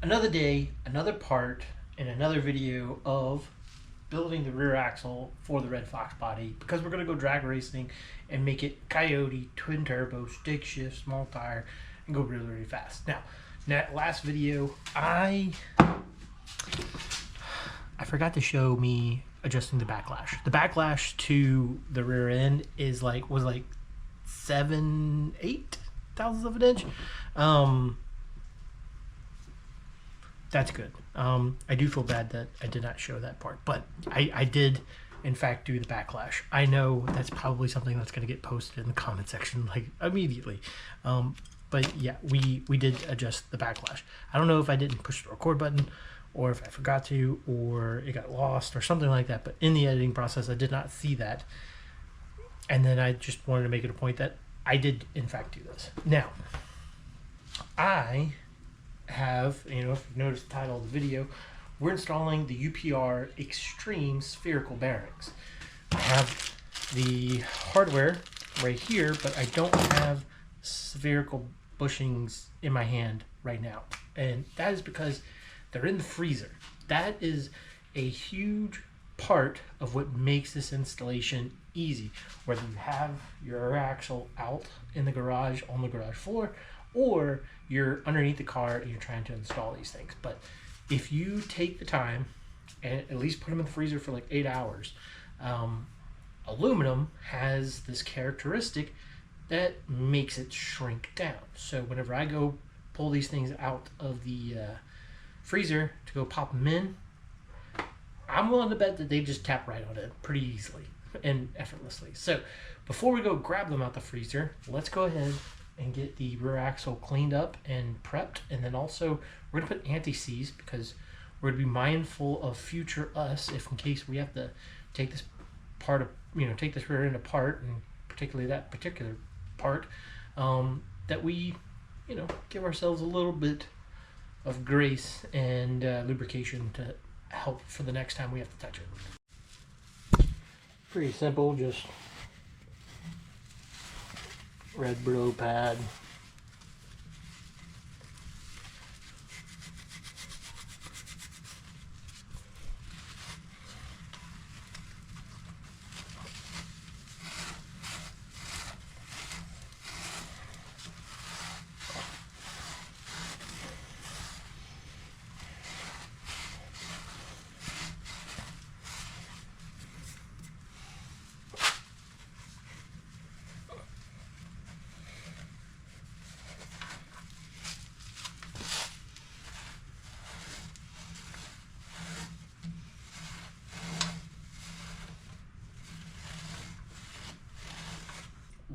Another day, another part, and another video of building the rear axle for the Red Fox body, because we're going to go drag racing and make it Coyote, twin turbo, stick shift, small tire, and go really, really fast. Now, in that last video, I forgot to show me adjusting the backlash. The backlash to the rear end was like 7-8 thousandths of an inch. That's good. I do feel bad that I did not show that part, but I did in fact do the backlash. I know that's probably something that's going to get posted in the comment section like immediately. But yeah, we did adjust the backlash. I don't know if I didn't push the record button, or if I forgot to, or it got lost or something like that, but in the editing process I did not see that. And then I just wanted to make it a point that I did in fact do this. Now, I have, if you've noticed the title of the video, we're installing the UPR Extreme Spherical bearings. I have the hardware right here, but I don't have spherical bushings in my hand right now. And that is because they're in the freezer. That is a huge part of what makes this installation easy. Whether you have your axle out in the garage, on the garage floor, or you're underneath the car and you're trying to install these things. But if you take the time and at least put them in the freezer for like 8 hours, aluminum has this characteristic that makes it shrink down. So whenever I go pull these things out of the freezer to go pop them in, I'm willing to bet that they just tap right on it pretty easily and effortlessly. So before we go grab them out the freezer, let's go ahead and get the rear axle cleaned up and prepped. And then also we're gonna put anti-seize because we're gonna be mindful of future us, if in case we have to take this part of, take this rear end apart, and particularly that particular part, that we, give ourselves a little bit of grace and lubrication to help for the next time we have to touch it. Pretty simple, just red bro pad.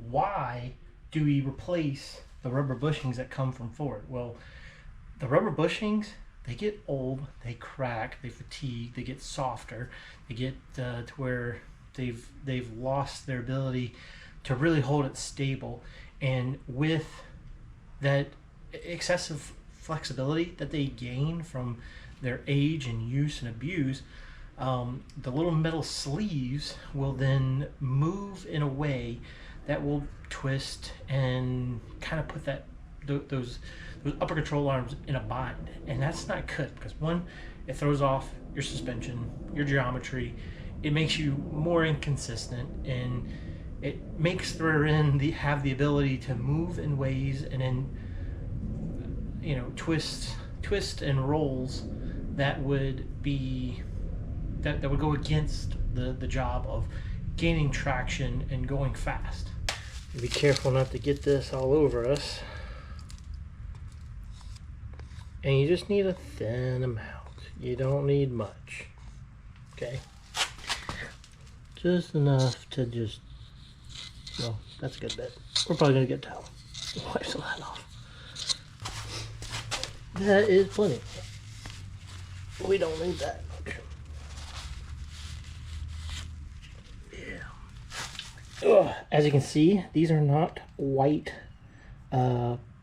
Why do we replace the rubber bushings that come from Ford? Well, the rubber bushings, they get old, they crack, they fatigue, they get softer, they get to where they've lost their ability to really hold it stable. And with that excessive flexibility that they gain from their age and use and abuse, the little metal sleeves will then move in a way that will twist and kind of put those upper control arms in a bind. And that's not good, because one, it throws off your suspension, your geometry, it makes you more inconsistent, and it makes the rear end have the ability to move in ways and then twist and rolls that would go against the job of gaining traction and going fast. Be careful not to get this all over us. And you just need a thin amount. You don't need much. Okay? Just enough to just, well, that's a good bit. We're probably gonna get a towel. Wipe some of that off. That is plenty. We don't need that much. As you can see, these are not white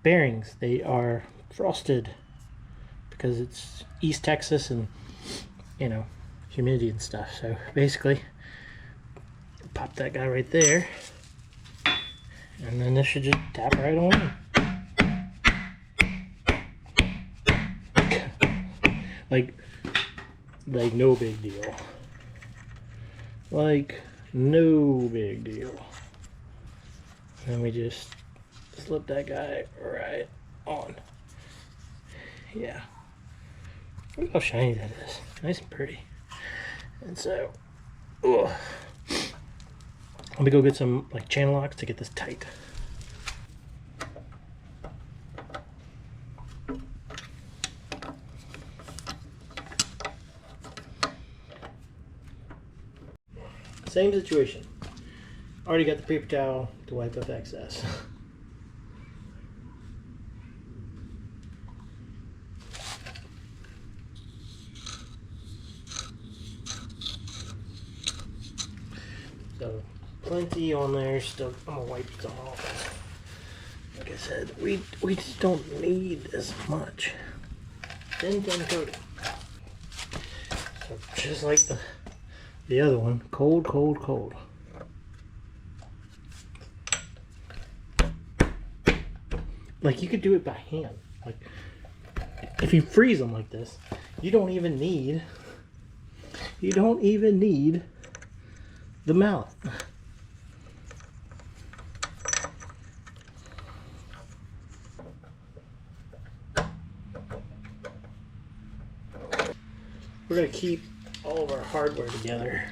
bearings. They are frosted because it's East Texas and humidity and stuff. So basically, pop that guy right there, and then this should just tap right on in. Like no big deal. Like no big deal. And we just slip that guy right on. Yeah. Look how shiny that is. Nice and pretty. And so, let me go get some like channel locks to get this tight. Same situation. Already got the paper towel to wipe up excess. So plenty on there still. I'm gonna wipe this off. Like I said, we just don't need as much. Thin coating. So just like the other one, cold, cold, cold. Like you could do it by hand. Like if you freeze them like this, you don't even need the mallet. We're gonna keep all of our hardware together.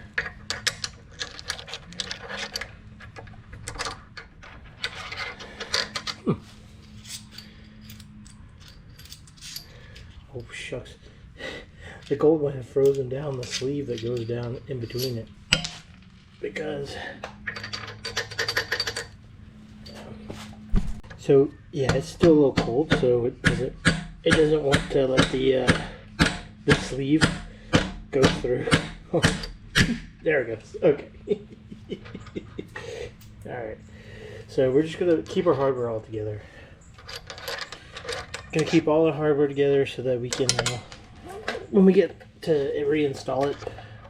Oh shucks. The gold might have frozen down the sleeve that goes down in between it. Because so yeah, it's still a little cold, so it doesn't want to let the sleeve go through. There it goes. Okay. All right. So we're just gonna keep our hardware all together. Gonna keep all the hardware together so that we can, when we get to reinstall it,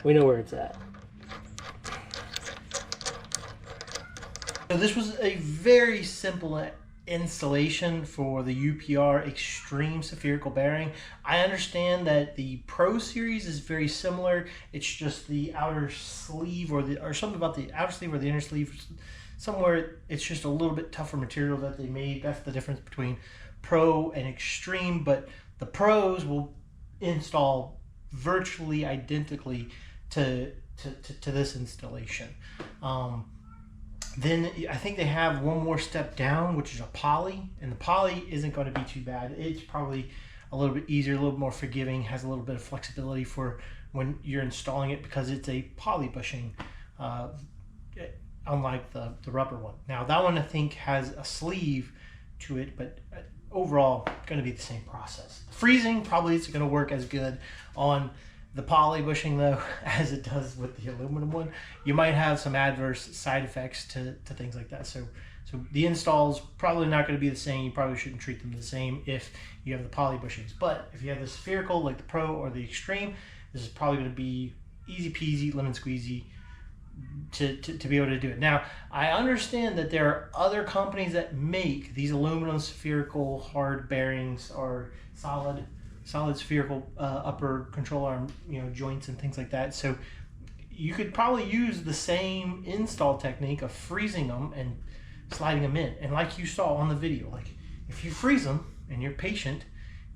we know where it's at. So this was a very simple installation for the UPR Extreme Spherical bearing. I understand that the Pro Series is very similar. It's just the outer sleeve or something about the outer sleeve or the inner sleeve. Somewhere it's just a little bit tougher material that they made. That's the difference between Pro and Extreme, but the Pros will install virtually identically to this installation. Then I think they have one more step down, which is a poly, and the poly isn't going to be too bad. It's probably a little bit easier, a little more forgiving, has a little bit of flexibility for when you're installing it because it's a poly bushing, unlike the rubber one. Now that one I think has a sleeve to it, but overall going to be the same process. Freezing probably isn't going to work as good on the poly bushing though as it does with the aluminum one. You might have some adverse side effects to things like that. So the install's probably not going to be the same. You probably shouldn't treat them the same if you have the poly bushings. But if you have the spherical like the Pro or the Extreme, this is probably going to be easy peasy, lemon squeezy to be able to do it. Now, I understand that there are other companies that make these aluminum spherical hard bearings or solid spherical upper control arm, joints and things like that. So you could probably use the same install technique of freezing them and sliding them in. And like you saw on the video, like if you freeze them and you're patient,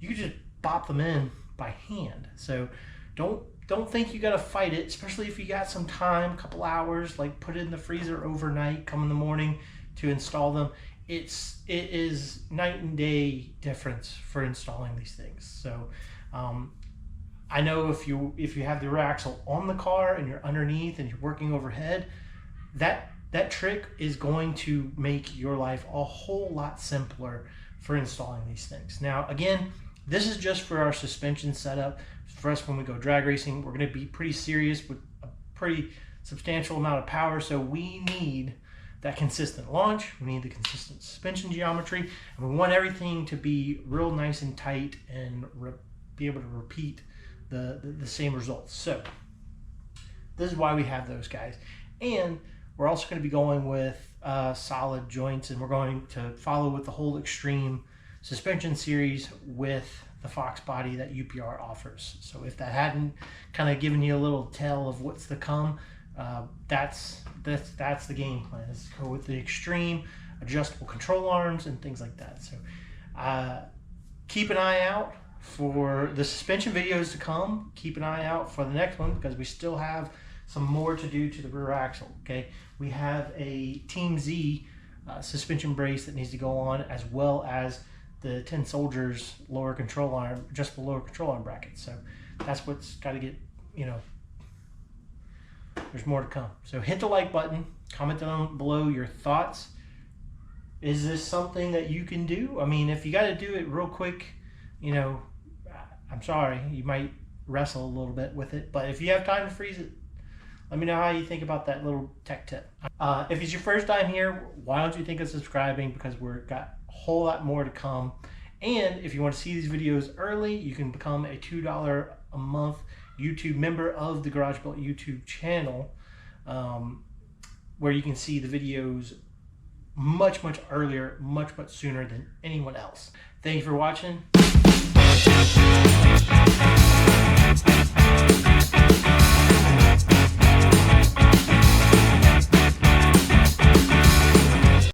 you can just bop them in by hand. So don't think you got to fight it, especially if you got some time, a couple hours, like put it in the freezer overnight, come in the morning to install them. It is night and day difference for installing these things. So I know if you have the rear axle on the car and you're underneath and you're working overhead, that trick is going to make your life a whole lot simpler for installing these things. Now again, this is just for our suspension setup. For us when we go drag racing, we're going to be pretty serious with a pretty substantial amount of power, so we need that consistent launch, we need the consistent suspension geometry, and we want everything to be real nice and tight and be able to repeat the same results. So this is why we have those guys. And we're also going to be going with solid joints, and we're going to follow with the whole Extreme suspension series with the Fox body that UPR offers. So if that hadn't kind of given you a little tell of what's to come, that's the game plan, is to go with the extreme adjustable control arms and things like that. So keep an eye out for the suspension videos to come. Keep an eye out for the next one, because we still have some more to do to the rear axle. Okay, we have a Team Z suspension brace that needs to go on, as well as the 10 Soldiers lower control arm, adjustable lower control arm bracket. So that's what's got to get, you know, there's more to come. So hit the like button, comment down below your thoughts. Is this something that you can do? I mean, if you got to do it real quick, you know, I'm sorry, you might wrestle a little bit with it, but if you have time to freeze it, let me know how you think about that little tech tip. If it's your first time here, why don't you think of subscribing, because we've got a whole lot more to come. And if you want to see these videos early, you can become a $2 a month YouTube member of the Garage Built YouTube channel, where you can see the videos much earlier, much sooner than anyone else. Thank you for watching.